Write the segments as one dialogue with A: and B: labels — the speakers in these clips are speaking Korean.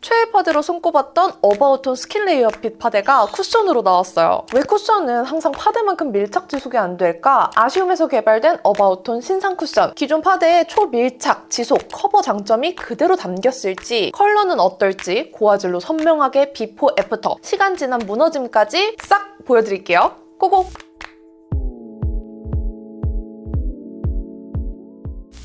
A: 최애 파데로 손꼽았던 어바웃톤 스킨 레이어 핏 파데가 쿠션으로 나왔어요. 왜 쿠션은 항상 파데만큼 밀착 지속이 안 될까? 아쉬움에서 개발된 어바웃톤 신상 쿠션. 기존 파데의 초밀착, 지속, 커버 장점이 그대로 담겼을지, 컬러는 어떨지 고화질로 선명하게 비포 애프터, 시간 지난 무너짐까지 싹 보여드릴게요. 고고!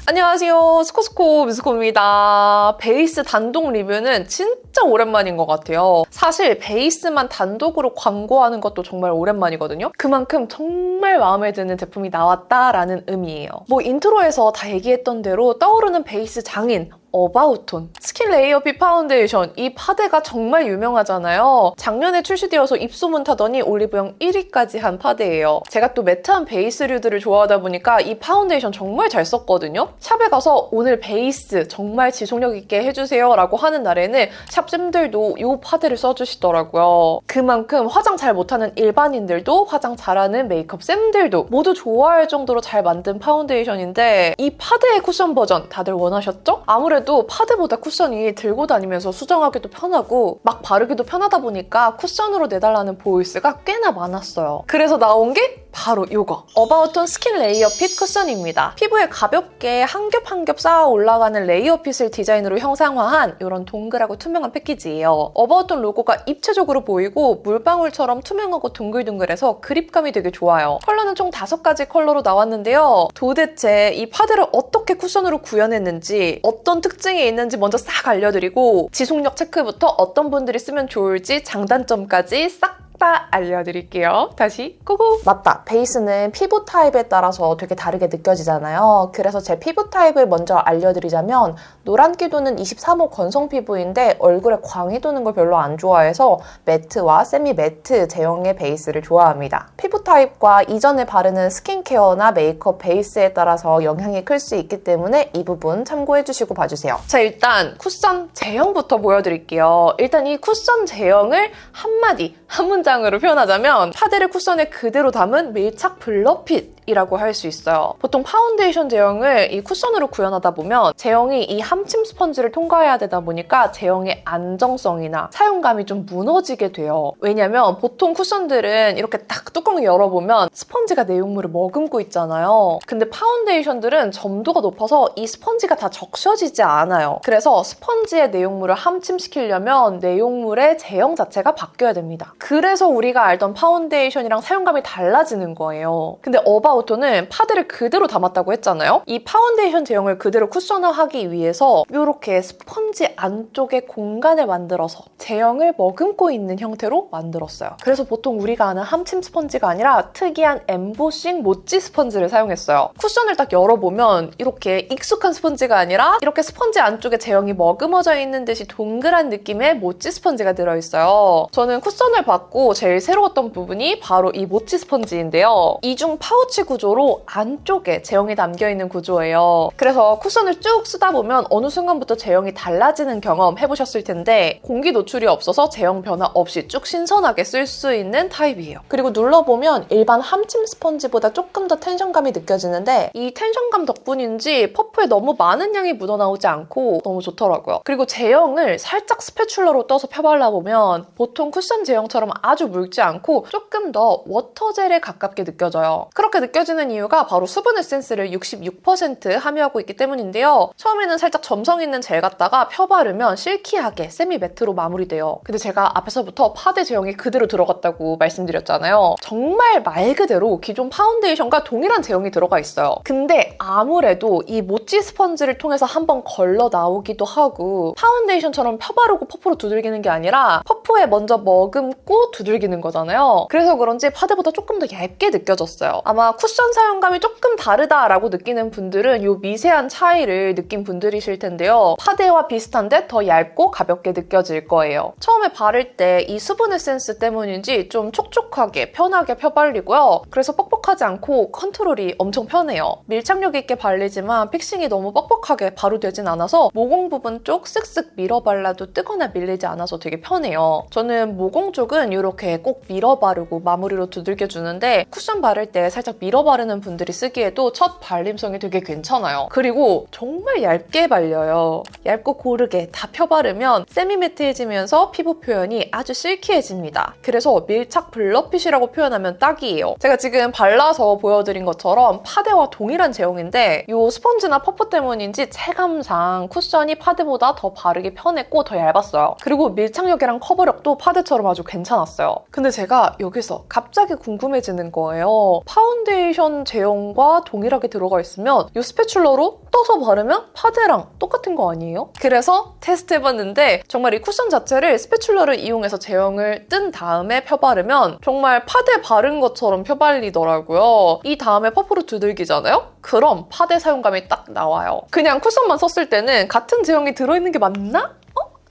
A: 안녕하세요. 스코스코 미스코입니다. 베이스 단독 리뷰는 진짜 오랜만인 것 같아요. 사실 베이스만 단독으로 광고하는 것도 정말 오랜만이거든요. 그만큼 정말 마음에 드는 제품이 나왔다라는 의미예요. 인트로에서 다 얘기했던 대로 떠오르는 베이스 장인 어바웃톤 스킨 레이어 핏 파운데이션. 이 파데가 정말 유명하잖아요. 작년에 출시되어서 입소문 타더니 올리브영 1위까지 한 파데예요. 제가 또 매트한 베이스류들을 좋아하다 보니까 이 파운데이션 정말 잘 썼거든요. 샵에 가서 오늘 베이스 정말 지속력 있게 해주세요 라고 하는 날에는 샵쌤들도 이 파데를 써주시더라고요. 그만큼 화장 잘 못하는 일반인들도 화장 잘하는 메이크업 쌤들도 모두 좋아할 정도로 잘 만든 파운데이션인데, 이 파데의 쿠션 버전 다들 원하셨죠? 아무래도 파데보다 쿠션이 들고 다니면서 수정하기도 편하고 막 바르기도 편하다 보니까 쿠션으로 내달라는 보이스가 꽤나 많았어요. 그래서 나온 게 바로 이거 어바웃톤 스킨 레이어 핏 쿠션입니다. 피부에 가볍게 한 겹 한 겹 쌓아 올라가는 레이어 핏을 디자인으로 형상화한 이런 동글하고 투명한 패키지예요. 어바웃톤 로고가 입체적으로 보이고 물방울처럼 투명하고 둥글둥글해서 그립감이 되게 좋아요. 컬러는 총 5가지 컬러로 나왔는데요. 도대체 이 파데를 어떻게 쿠션으로 구현했는지, 어떤 특징이 있는지 먼저 싹 알려드리고, 지속력 체크부터 어떤 분들이 쓰면 좋을지 장단점까지 싹 다 알려드릴게요. 다시 고고! 맞다! 베이스는 피부 타입에 따라서 되게 다르게 느껴지잖아요. 그래서 제 피부 타입을 먼저 알려드리자면, 노란기도는 23호 건성 피부인데 얼굴에 광이 도는 걸 별로 안 좋아해서 매트와 세미 매트 제형의 베이스를 좋아합니다. 피부 타입과 이전에 바르는 스킨케어나 메이크업 베이스에 따라서 영향이 클 수 있기 때문에 이 부분 참고해주시고 봐주세요. 자, 일단 쿠션 제형부터 보여드릴게요. 일단 이 쿠션 제형을 한마디, 한 문장으로 표현하자면 파데를 쿠션에 그대로 담은 밀착 블러핏 이라고 할 수 있어요. 보통 파운데이션 제형을 이 쿠션으로 구현하다 보면 제형이 이 함침 스펀지를 통과해야 되다 보니까 제형의 안정성이나 사용감이 좀 무너지게 돼요. 왜냐면 보통 쿠션들은 이렇게 딱 뚜껑을 열어보면 스펀지가 내용물을 머금고 있잖아요. 근데 파운데이션들은 점도가 높아서 이 스펀지가 다 적셔지지 않아요. 그래서 스펀지의 내용물을 함침시키려면 내용물의 제형 자체가 바뀌어야 됩니다. 그래서 우리가 알던 파운데이션이랑 사용감이 달라지는 거예요. 근데 어바웃톤은 파데를 그대로 담았다고 했잖아요. 이 파운데이션 제형을 그대로 쿠션화하기 위해서 이렇게 스펀지 안쪽에 공간을 만들어서 제형을 머금고 있는 형태로 만들었어요. 그래서 보통 우리가 아는 함침 스펀지가 아니라 특이한 엠보싱 모찌 스펀지를 사용했어요. 쿠션을 딱 열어보면 이렇게 익숙한 스펀지가 아니라 이렇게 스펀지 안쪽에 제형이 머금어져 있는 듯이 동그란 느낌의 모찌 스펀지가 들어있어요. 저는 쿠션을 받고 제일 새로웠던 부분이 바로 이 모찌 스펀지인데요. 이중 파우치 구조로 안쪽에 제형이 담겨있는 구조예요. 그래서 쿠션을 쭉 쓰다 보면 어느 순간부터 제형이 달라지는 경험 해보셨을 텐데, 공기 노출이 없어서 제형 변화 없이 쭉 신선하게 쓸 수 있는 타입이에요. 그리고 눌러보면 일반 함침 스펀지보다 조금 더 텐션감이 느껴지는데, 이 텐션감 덕분인지 퍼프에 너무 많은 양이 묻어나오지 않고 너무 좋더라고요. 그리고 제형을 살짝 스패츌러로 떠서 펴발라보면 보통 쿠션 제형처럼 아주 묽지 않고 조금 더 워터젤에 가깝게 느껴져요. 그렇게 느껴지는 이유가 바로 수분 에센스를 66% 함유하고 있기 때문인데요. 처음에는 살짝 점성 있는 젤 같다가 펴바르면 실키하게 세미 매트로 마무리돼요. 근데 제가 앞에서부터 파데 제형이 그대로 들어갔다고 말씀드렸잖아요. 정말 말 그대로 기존 파운데이션과 동일한 제형이 들어가 있어요. 근데 아무래도 이 모찌 스펀지를 통해서 한번 걸러 나오기도 하고, 파운데이션처럼 펴바르고 퍼프로 두들기는 게 아니라 퍼프에 먼저 머금고 두들기는 거잖아요. 그래서 그런지 파데보다 조금 더 얇게 느껴졌어요. 아마 쿠션 사용감이 조금 다르다라고 느끼는 분들은 이 미세한 차이를 느낀 분들이실 텐데요. 파데와 비슷한데 더 얇고 가볍게 느껴질 거예요. 처음에 바를 때 이 수분 에센스 때문인지 좀 촉촉하게 편하게 펴발리고요. 그래서 뻑뻑하지 않고 컨트롤이 엄청 편해요. 밀착력 있게 발리지만 픽싱이 너무 뻑뻑하게 바로 되진 않아서 모공 부분 쪽 쓱쓱 밀어 발라도 뜨거나 밀리지 않아서 되게 편해요. 저는 모공 쪽은 이렇게 이렇게 꼭 밀어 바르고 마무리로 두들겨주는데 쿠션 바를 때 살짝 밀어 바르는 분들이 쓰기에도 첫 발림성이 되게 괜찮아요. 그리고 정말 얇게 발려요. 얇고 고르게 다 펴바르면 세미매트해지면서 피부 표현이 아주 실키해집니다. 그래서 밀착 블러핏이라고 표현하면 딱이에요. 제가 지금 발라서 보여드린 것처럼 파데와 동일한 제형인데 이 스펀지나 퍼프 때문인지 체감상 쿠션이 파데보다 더 바르기 편했고 더 얇았어요. 그리고 밀착력이랑 커버력도 파데처럼 아주 괜찮았어요. 근데 제가 여기서 갑자기 궁금해지는 거예요. 파운데이션 제형과 동일하게 들어가 있으면 이 스패츌러로 떠서 바르면 파데랑 똑같은 거 아니에요? 그래서 테스트해봤는데 정말 이 쿠션 자체를 스패츌러를 이용해서 제형을 뜬 다음에 펴바르면 정말 파데 바른 것처럼 펴발리더라고요. 이 다음에 퍼프로 두들기잖아요? 그럼 파데 사용감이 딱 나와요. 그냥 쿠션만 썼을 때는 같은 제형이 들어있는 게 맞나?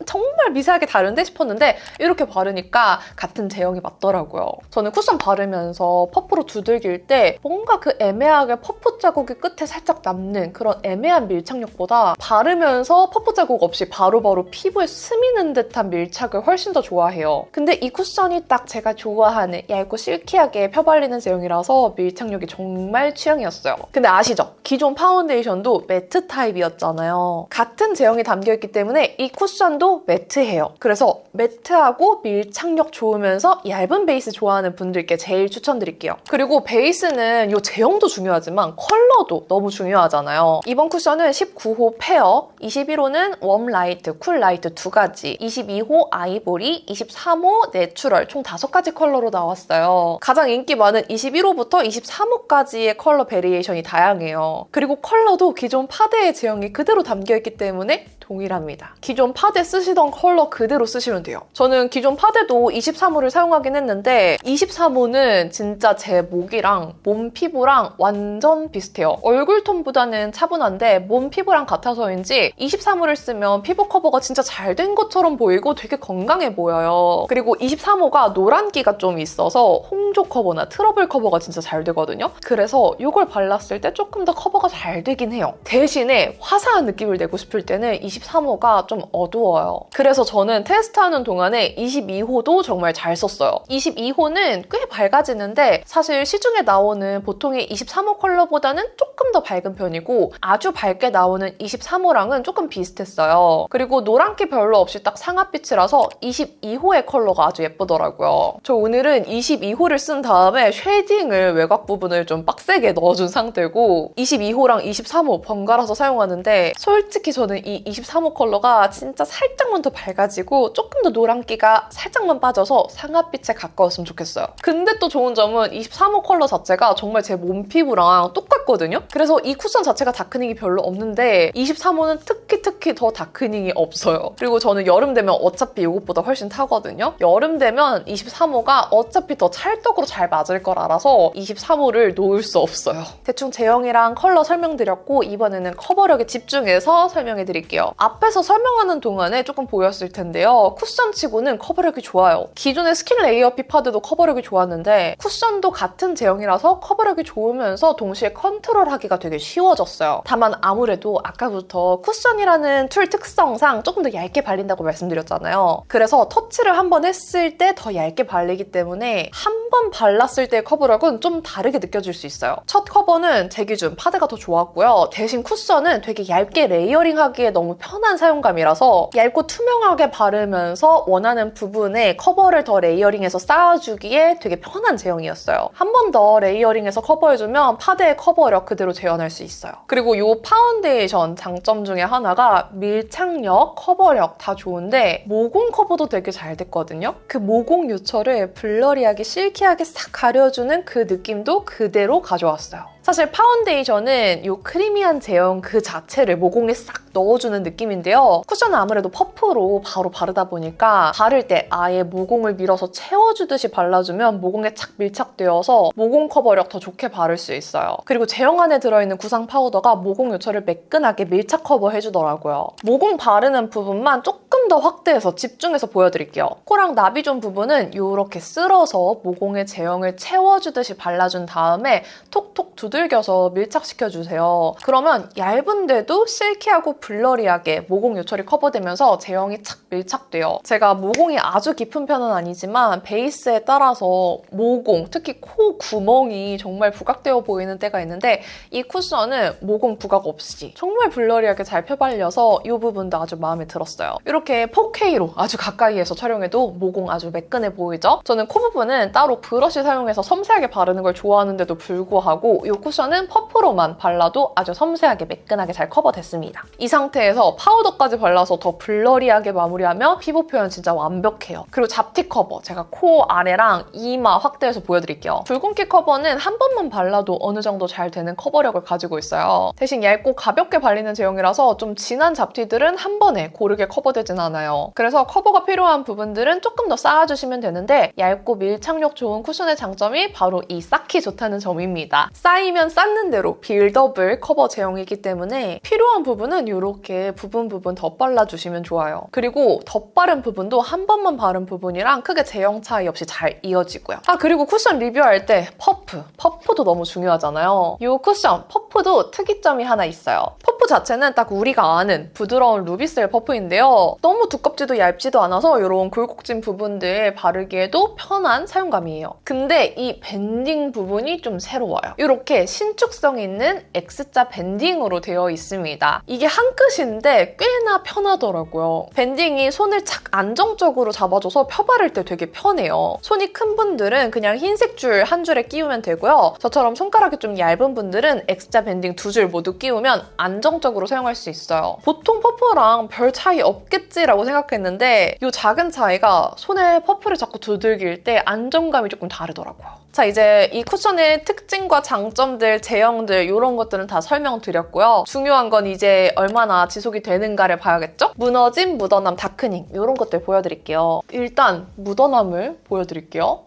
A: 정말 미세하게 다른데 싶었는데 이렇게 바르니까 같은 제형이 맞더라고요. 저는 쿠션 바르면서 퍼프로 두들길 때 뭔가 그 애매하게 퍼프 자국이 끝에 살짝 남는 그런 애매한 밀착력보다 바르면서 퍼프 자국 없이 바로바로 피부에 스미는 듯한 밀착을 훨씬 더 좋아해요. 근데 이 쿠션이 딱 제가 좋아하는 얇고 실키하게 펴발리는 제형이라서 밀착력이 정말 취향이었어요. 근데 아시죠? 기존 파운데이션도 매트 타입이었잖아요. 같은 제형이 담겨있기 때문에 이 쿠션도 매트해요. 그래서 매트하고 밀착력 좋으면서 얇은 베이스 좋아하는 분들께 제일 추천드릴게요. 그리고 베이스는 이 제형도 중요하지만 컬러도 너무 중요하잖아요. 이번 쿠션은 19호 페어, 21호는 웜 라이트, 쿨 라이트 두 가지, 22호 아이보리, 23호 내추럴 총 5가지 컬러로 나왔어요. 가장 인기 많은 21호부터 23호까지의 컬러 베리에이션이 다양해요. 그리고 컬러도 기존 파데의 제형이 그대로 담겨있기 때문에 동일합니다. 기존 파데 쓰시던 컬러 그대로 쓰시면 돼요. 저는 기존 파데도 23호를 사용하긴 했는데 23호는 진짜 제 목이랑 몸 피부랑 완전 비슷해요. 얼굴 톤보다는 차분한데 몸 피부랑 같아서인지 23호를 쓰면 피부 커버가 진짜 잘 된 것처럼 보이고 되게 건강해 보여요. 그리고 23호가 노란기가 좀 있어서 홍조 커버나 트러블 커버가 진짜 잘 되거든요. 그래서 이걸 발랐을 때 조금 더 커버가 잘 되긴 해요. 대신에 화사한 느낌을 내고 싶을 때는 23호가 좀 어두워요. 그래서 저는 테스트하는 동안에 22호도 정말 잘 썼어요. 22호는 꽤 밝아지는데 사실 시중에 나오는 보통의 23호 컬러보다는 조금 더 밝은 편이고 아주 밝게 나오는 23호랑은 조금 비슷했어요. 그리고 노란기 별로 없이 딱 상아빛이라서 22호의 컬러가 아주 예쁘더라고요. 저 오늘은 22호를 쓴 다음에 쉐딩을 외곽 부분을 좀 빡세게 넣어준 상태고 22호랑 23호 번갈아서 사용하는데 솔직히 저는 이 23호 컬러가 진짜 살짝만 더 밝아지고 조금 더 노란기가 살짝만 빠져서 상아빛에 가까웠으면 좋겠어요. 근데 또 좋은 점은 23호 컬러 자체가 정말 제 몸 피부랑 똑같거든요? 그래서 이 쿠션 자체가 다크닝이 별로 없는데 23호는 특히 더 다크닝이 없어요. 그리고 저는 여름 되면 어차피 이것보다 훨씬 타거든요? 여름 되면 23호가 어차피 더 찰떡으로 잘 맞을 걸 알아서 23호를 놓을 수 없어요. 대충 제형이랑 컬러 설명드렸고 이번에는 커버력에 집중해서 설명해드릴게요. 앞에서 설명하는 동안에 조금 보였을 텐데요. 쿠션치고는 커버력이 좋아요. 기존의 스킨 레이어 피파드도 커버력이 좋았는데 쿠션도 같은 제형이라서 커버력이 좋으면서 동시에 컨트롤하기가 되게 쉬워졌어요. 다만 아무래도 아까부터 쿠션이라는 툴 특성상 조금 더 얇게 발린다고 말씀드렸잖아요. 그래서 터치를 한 번 했을 때 더 얇게 발리기 때문에 한 번 발랐을 때의 커버력은 좀 다르게 느껴질 수 있어요. 첫 커버는 제 기준 파데가 더 좋았고요. 대신 쿠션은 되게 얇게 레이어링하기에 너무 편한 사용감이라서 얇고 투명하게 바르면서 원하는 부분에 커버를 더 레이어링해서 쌓아주기에 되게 편한 제형이었어요. 한 번 더 레이어링해서 커버해주면 파데의 커버력 그대로 재현할 수 있어요. 그리고 이 파운데이션 장점 중에 하나가 밀착력, 커버력 다 좋은데 모공 커버도 되게 잘 됐거든요. 그 모공 요철을 블러리하게 실키하게 싹 가려주는 그 느낌도 그대로 가져왔어요. 사실 파운데이션은 이 크리미한 제형 그 자체를 모공에 싹 넣어주는 느낌인데요. 쿠션은 아무래도 퍼프로 바로 바르다 보니까 바를 때 아예 모공을 밀어서 채워주듯이 발라주면 모공에 착 밀착되어서 모공 커버력 더 좋게 바를 수 있어요. 그리고 제형 안에 들어있는 구상 파우더가 모공 요철을 매끈하게 밀착 커버해주더라고요. 모공 바르는 부분만 조금 더 확대해서 집중해서 보여드릴게요. 코랑 나비존 부분은 이렇게 쓸어서 모공에 제형을 채워주듯이 발라준 다음에 톡톡 두들 두들겨서 밀착시켜주세요. 그러면 얇은데도 실키하고 블러리하게 모공 요철이 커버되면서 제형이 착 밀착돼요. 제가 모공이 아주 깊은 편은 아니지만 베이스에 따라서 모공, 특히 코 구멍이 정말 부각되어 보이는 때가 있는데 이 쿠션은 모공 부각 없이 정말 블러리하게 잘 펴발려서 이 부분도 아주 마음에 들었어요. 이렇게 4K로 아주 가까이에서 촬영해도 모공 아주 매끈해 보이죠? 저는 코 부분은 따로 브러쉬 사용해서 섬세하게 바르는 걸 좋아하는데도 불구하고 이 쿠션은 퍼프로만 발라도 아주 섬세하게 매끈하게 잘 커버됐습니다. 이 상태에서 파우더까지 발라서 더 블러리하게 마무리하면 피부 표현 진짜 완벽해요. 그리고 잡티 커버, 제가 코 아래랑 이마 확대해서 보여드릴게요. 붉은기 커버는 한 번만 발라도 어느 정도 잘 되는 커버력을 가지고 있어요. 대신 얇고 가볍게 발리는 제형이라서 좀 진한 잡티들은 한 번에 고르게 커버되진 않아요. 그래서 커버가 필요한 부분들은 조금 더 쌓아주시면 되는데 얇고 밀착력 좋은 쿠션의 장점이 바로 이 쌓기 좋다는 점입니다. 쌓이면 쌓는 대로 빌더블 커버 제형이기 때문에 필요한 부분은 이렇게 부분 덧발라주시면 좋아요. 그리고 덧바른 부분도 한 번만 바른 부분이랑 크게 제형 차이 없이 잘 이어지고요. 그리고 쿠션 리뷰할 때 퍼프도 너무 중요하잖아요. 이 쿠션 퍼프도 특이점이 하나 있어요. 퍼프 자체는 딱 우리가 아는 부드러운 루비셀 퍼프인데요. 너무 두껍지도 얇지도 않아서 이런 굴곡진 부분들 바르기에도 편한 사용감이에요. 근데 이 밴딩 부분이 좀 새로워요. 이렇게 신축성 있는 X자 밴딩으로 되어 있습니다. 이게 한 끗인데 꽤나 편하더라고요. 밴딩이 손을 착 안정적으로 잡아줘서 펴바를 때 되게 편해요. 손이 큰 분들은 그냥 흰색 줄 한 줄에 끼우면 되고요. 저처럼 손가락이 좀 얇은 분들은 X자 밴딩 2줄 모두 끼우면 안정적으로 사용할 수 있어요. 보통 퍼프랑 별 차이 없겠지라고 생각했는데 이 작은 차이가 손에 퍼프를 자꾸 두들길 때 안정감이 조금 다르더라고요. 자, 이제 이 쿠션의 특징과 장점들, 제형들 이런 것들은 다 설명드렸고요. 중요한 건 이제 얼마나 지속이 되는가를 봐야겠죠? 무너짐, 묻어남, 다크닝 이런 것들 보여드릴게요. 일단 묻어남을 보여드릴게요.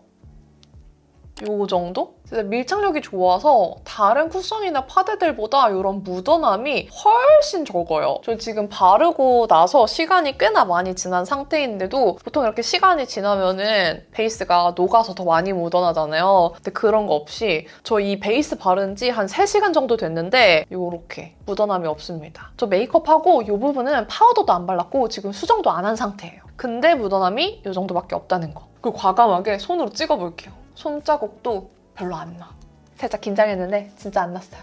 A: 요 정도? 진짜 밀착력이 좋아서 다른 쿠션이나 파데들보다 이런 묻어남이 훨씬 적어요. 저 지금 바르고 나서 시간이 꽤나 많이 지난 상태인데도 보통 이렇게 시간이 지나면은 베이스가 녹아서 더 많이 묻어나잖아요. 근데 그런 거 없이 저 이 베이스 바른 지 한 3시간 정도 됐는데 이렇게 묻어남이 없습니다. 저 메이크업하고 이 부분은 파우더도 안 발랐고 지금 수정도 안 한 상태예요. 근데 묻어남이 이 정도밖에 없다는 거. 그리고 과감하게 손으로 찍어볼게요. 손자국도 별로 안 나. 살짝 긴장했는데 진짜 안 났어요.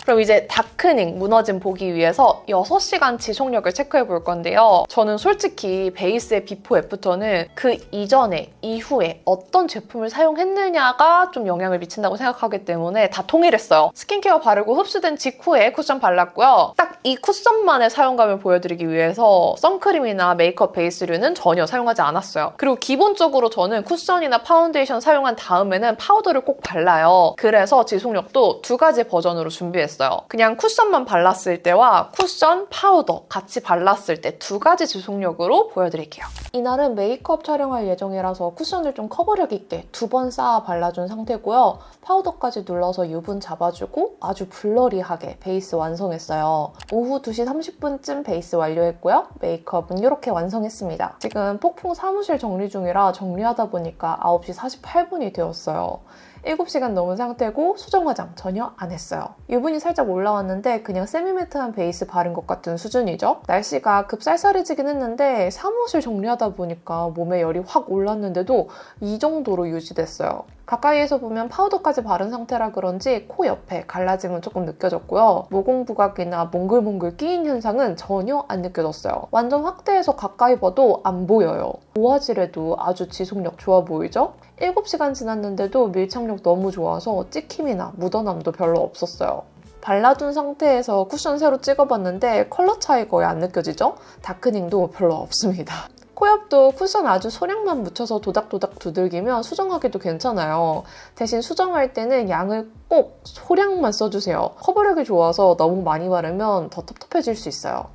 A: 그럼 이제 다크닝, 무너짐 보기 위해서 6시간 지속력을 체크해 볼 건데요. 저는 솔직히 베이스의 비포 애프터는 그 이전에, 이후에 어떤 제품을 사용했느냐가 좀 영향을 미친다고 생각하기 때문에 다 통일했어요. 스킨케어 바르고 흡수된 직후에 쿠션 발랐고요. 딱 이 쿠션만의 사용감을 보여드리기 위해서 선크림이나 메이크업 베이스류는 전혀 사용하지 않았어요. 그리고 기본적으로 저는 쿠션이나 파운데이션 사용한 다음에는 파우더를 꼭 발라요. 그래서 지속력도 2가지 버전으로 준비했어요. 그냥 쿠션만 발랐을 때와 쿠션, 파우더 같이 발랐을 때 2가지 지속력으로 보여드릴게요. 이날은 메이크업 촬영할 예정이라서 쿠션을 좀 커버력 있게 2번 쌓아 발라준 상태고요. 파우더까지 눌러서 유분 잡아주고 아주 블러리하게 베이스 완성했어요. 오후 2시 30분쯤 베이스 완료했고요. 메이크업은 이렇게 완성했습니다. 지금 폭풍 사무실 정리 중이라 정리하다 보니까 9시 48분이 되었어요. 7시간 넘은 상태고 수정 화장 전혀 안 했어요. 유분이 살짝 올라왔는데 그냥 세미매트한 베이스 바른 것 같은 수준이죠. 날씨가 급 쌀쌀해지긴 했는데 사무실 정리하다 보니까 몸에 열이 확 올랐는데도 이 정도로 유지됐어요. 가까이에서 보면 파우더까지 바른 상태라 그런지 코 옆에 갈라짐은 조금 느껴졌고요. 모공 부각이나 몽글몽글 끼인 현상은 전혀 안 느껴졌어요. 완전 확대해서 가까이 봐도 안 보여요. 모아질에도 아주 지속력 좋아 보이죠? 7시간 지났는데도 밀착력 너무 좋아서 찍힘이나 묻어남도 별로 없었어요. 발라둔 상태에서 쿠션 새로 찍어봤는데 컬러 차이 거의 안 느껴지죠? 다크닝도 별로 없습니다. 코옆도 쿠션 아주 소량만 묻혀서 도닥도닥 두들기면 수정하기도 괜찮아요. 대신 수정할 때는 양을 꼭 소량만 써주세요. 커버력이 좋아서 너무 많이 바르면 더 텁텁해질 수 있어요.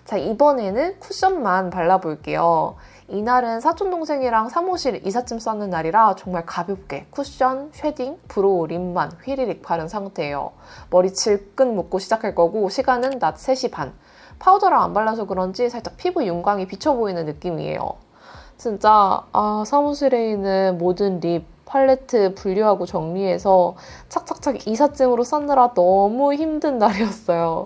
A: 자, 이번에는 쿠션만 발라볼게요. 이날은 사촌동생이랑 사무실 이삿짐 싸는 날이라 정말 가볍게 쿠션, 쉐딩, 브로우, 립만 휘리릭 바른 상태예요. 머리 질끈 묶고 시작할 거고 시간은 낮 3시 반. 파우더를 안 발라서 그런지 살짝 피부 윤광이 비쳐 보이는 느낌이에요. 진짜 사무실에 있는 모든 립 팔레트 분류하고 정리해서 착착착 이삿짐으로 싸느라 너무 힘든 날이었어요.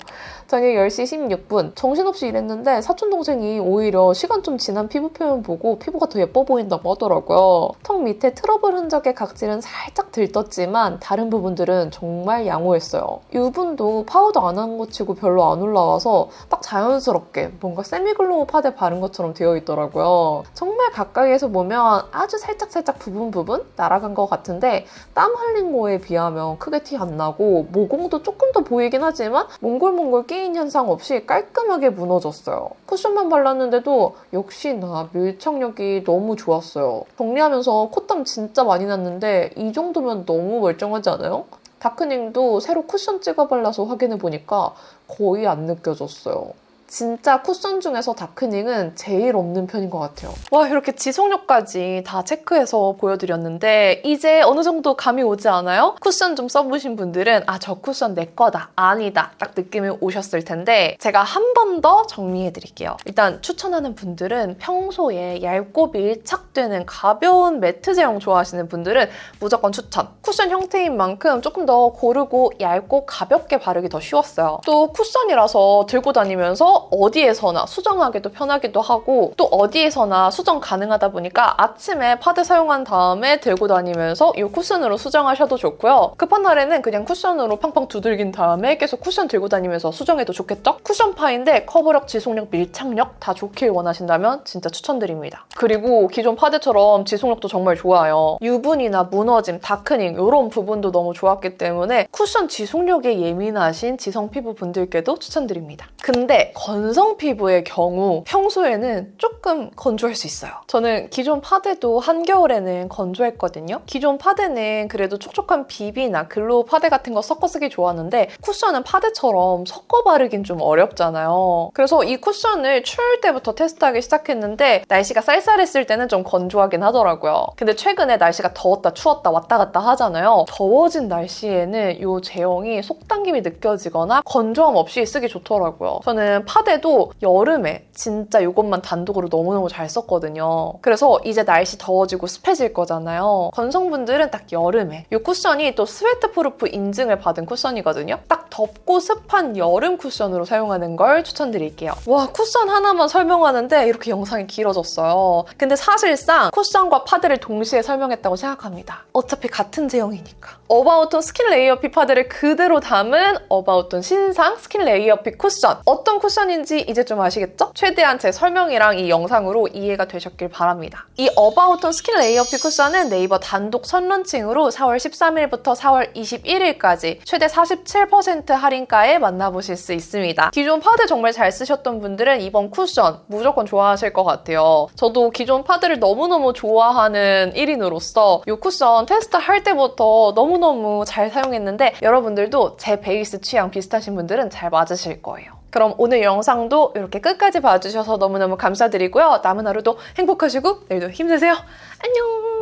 A: 저녁 10시 16분 정신없이 일했는데 사촌동생이 오히려 시간 좀 지난 피부 표현 보고 피부가 더 예뻐 보인다고 하더라고요. 턱 밑에 트러블 흔적의 각질은 살짝 들떴지만 다른 부분들은 정말 양호했어요. 유분도 파우더 안 한 거 치고 별로 안 올라와서 딱 자연스럽게 뭔가 세미글로우 파데 바른 것처럼 되어 있더라고요. 정말 가까이에서 보면 아주 살짝 부분 날아간 것 같은데 땀 흘린 거에 비하면 크게 티 안 나고 모공도 조금 더 보이긴 하지만 몽골몽골 끼인 현상 없이 깔끔하게 무너졌어요. 쿠션만 발랐는데도 역시나 밀착력이 너무 좋았어요. 정리하면서 콧땀 진짜 많이 났는데 이 정도면 너무 멀쩡하지 않아요? 다크닝도 새로 쿠션 찍어 발라서 확인해보니까 거의 안 느껴졌어요. 진짜 쿠션 중에서 다크닝은 제일 없는 편인 것 같아요. 와, 이렇게 지속력까지 다 체크해서 보여드렸는데 이제 어느 정도 감이 오지 않아요? 쿠션 좀 써보신 분들은 아, 저 쿠션 내 거다, 아니다 딱 느낌이 오셨을 텐데 제가 한 번 더 정리해드릴게요. 일단 추천하는 분들은 평소에 얇고 밀착되는 가벼운 매트 제형 좋아하시는 분들은 무조건 추천. 쿠션 형태인 만큼 조금 더 고르고 얇고 가볍게 바르기 더 쉬웠어요. 또 쿠션이라서 들고 다니면서 어디에서나 수정하기도 편하기도 하고 또 어디에서나 수정 가능하다 보니까 아침에 파데 사용한 다음에 들고 다니면서 이 쿠션으로 수정하셔도 좋고요. 급한 날에는 그냥 쿠션으로 팡팡 두들긴 다음에 계속 쿠션 들고 다니면서 수정해도 좋겠죠? 쿠션파인데 커버력, 지속력, 밀착력 다 좋길 원하신다면 진짜 추천드립니다. 그리고 기존 파데처럼 지속력도 정말 좋아요. 유분이나 무너짐, 다크닝 이런 부분도 너무 좋았기 때문에 쿠션 지속력에 예민하신 지성 피부 분들께도 추천드립니다. 근데 건성 피부의 경우 평소에는 조금 건조할 수 있어요. 저는 기존 파데도 한겨울에는 건조했거든요. 기존 파데는 그래도 촉촉한 비비나 글로우 파데 같은 거 섞어 쓰기 좋았는데 쿠션은 파데처럼 섞어 바르긴 좀 어렵잖아요. 그래서 이 쿠션을 추울 때부터 테스트하기 시작했는데 날씨가 쌀쌀했을 때는 좀 건조하긴 하더라고요. 근데 최근에 날씨가 더웠다 추웠다 왔다 갔다 하잖아요. 더워진 날씨에는 이 제형이 속당김이 느껴지거나 건조함 없이 쓰기 좋더라고요. 저는 파데도 여름에 진짜 이것만 단독으로 너무너무 잘 썼거든요. 그래서 이제 날씨 더워지고 습해질 거잖아요. 건성분들은 딱 여름에 이 쿠션이 또 스웨트 프루프 인증을 받은 쿠션이거든요. 딱 덥고 습한 여름 쿠션으로 사용하는 걸 추천드릴게요. 와, 쿠션 하나만 설명하는데 이렇게 영상이 길어졌어요. 근데 사실상 쿠션과 파데를 동시에 설명했다고 생각합니다. 어차피 같은 제형이니까. 어바웃톤 스킨 레이어핏 파데를 그대로 담은 어바웃톤 신상 스킨 레이어핏 쿠션. 어떤 쿠션인지 이제 좀 아시겠죠? 최대한 제 설명이랑 이 영상으로 이해가 되셨길 바랍니다. 이 어바웃톤 스킨 레이어핏 쿠션은 네이버 단독 선론칭으로 4월 13일부터 4월 21일까지 최대 47% 할인가에 만나보실 수 있습니다. 기존 파데 정말 잘 쓰셨던 분들은 이번 쿠션 무조건 좋아하실 것 같아요. 저도 기존 파데를 너무너무 좋아하는 1인으로서 이 쿠션 테스트할 때부터 너무너무 잘 사용했는데 여러분들도 제 베이스 취향 비슷하신 분들은 잘 맞으실 거예요. 그럼 오늘 영상도 이렇게 끝까지 봐주셔서 너무너무 감사드리고요. 남은 하루도 행복하시고 내일도 힘내세요. 안녕!